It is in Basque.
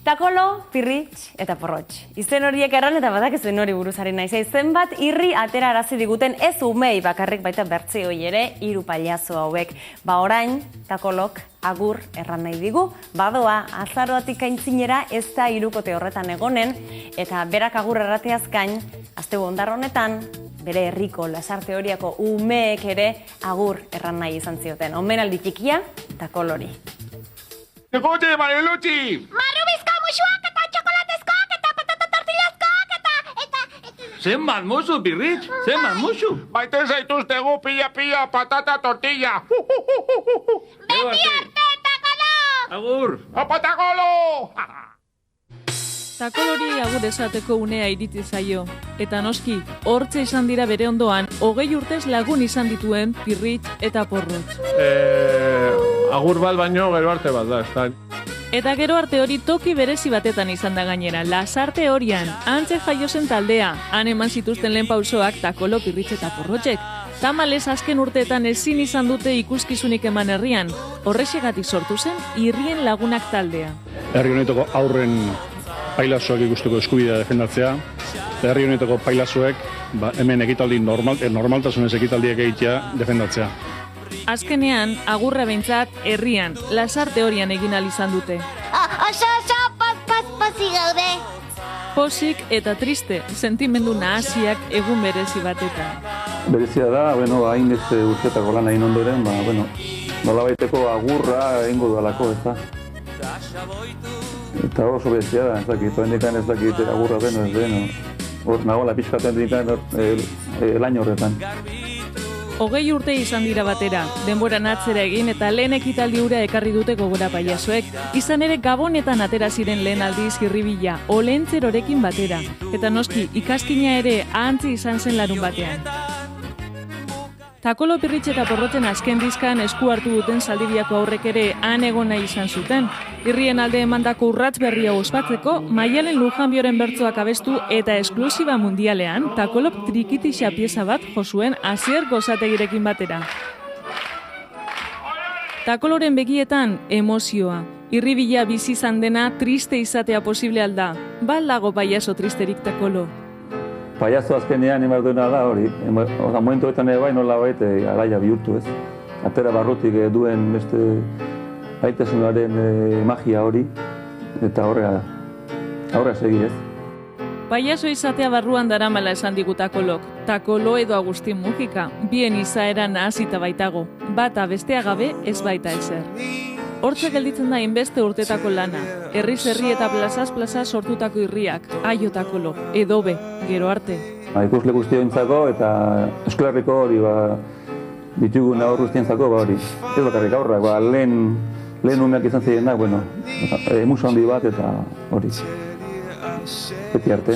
Takolo, Pirritx eta Porrotx. Izen horiek erran eta badakizen hori buruzari naiz. Zenbat irri atera arazi diguten ez umei bakarrik baita bertze hoi ere 3 pailazo hauek. Orain, Takolok agur erran nahi digu. Badoa, azaroatik aintzinera ez da 3kote horretan egonen eta berak agur errateaz gain, asteu ondar honetan, bere herriko lasarte horiako umeek ere agur erran nahi izan zioten. Omenaldi txikia, Takolori. Egote, Marilutxi! Marrubizko musuak eta txokolatezkoak eta patata tortillazkoak eta... Zenbat musu, Pirritx? Zenbat musu? Baite zaituztegu pila patata tortilla. Beti arte, Takolo! Agur! Opa, Takolo! Takolori agur esateko unea iritsi zaio. Eta noski, hortze izan dira bere ondoan, 20 urtez lagun izan dituen Pirritx eta Porrotx. Agur bat baino gero arte bat da, ezta. Eta gero arte hori toki berezi batetan izan da gainera, lasarte horian, antze jaio zen taldea, han eman zituzten lehen pausoak Takolo, Pirritx eta Porrotxek. Tamalez azken urteetan ezin izan dute ikuskizunik eman herrian, horrexegatik sortu zen Irrien Lagunak taldea. Herri honetako aurren pailazoak ikusteko eskubidea defendatzea, herri honetako pailazoek hemen ekitaldi normaltasunez ekitaldiak egitea defendatzea. Azkenean, agurra behintzat herrian, lasarte horian egin ahal izan dute. Oso, pozik gaude. Pozik eta triste, sentimendu nahasiak egun berezi batetan. Berezia da, hain ez urtetako lan egin ondoren, nolabaiteko agurra egingo dualako, ez da. Eta oso berezia da, ez dakit agurra beno, ez beno. Hor nagoela pixkaten dikan lain horretan. 20 urte izan dira batera, denboran atzera egin eta lehen ekitaldi hura ekarri dute gogora pailazoek. Izan ere Gabonetan atera ziren lehen aldiz irribila, olentzerorekin batera. Eta noski, ikaskina ere ahantzi izan zen larun batean. Takolo, Pirritx eta Porrotxen azken dizkan esku hartu duten Zaldibiako aurrek ere han egon nahi izan zuten. Irrien alde emandako urrats berria ospatzeko, Maialen Lujanbioren bertsoak abestu eta esklusiba mundialean Takolok trikitixa pieza bat josuen Asier Gozategirekin batera. Takoloren begietan emozioa. Irribila bizi izan dena triste izatea posible alda. Dago pailazo tristerik, Takolo. Paiazo azkenean emar duena da hori, momentuetan ere bai nola baita araia bihurtu ez. Atera barrutik duen beste aitasunaren magia hori, eta aurra segi ez. Pailazo izatea barruan daramala esan digu Takolok. Takolo edo Agustin Mujika, bien izaera nahasita baitago, bata bestea gabe ez baita ezer. Hortze gelditzen da inbeste urtetako lana, herriz herri eta plazaz plaza sortutako irriak, aio Takolo, edobe, gero arte. Ikusle guztiontzako eta eskolarriko hori ditugun aur guztientzako hori. Ez bakarrik aurrak, lehen umeak izan zirenak, musu handi bat eta hori. Beti arte.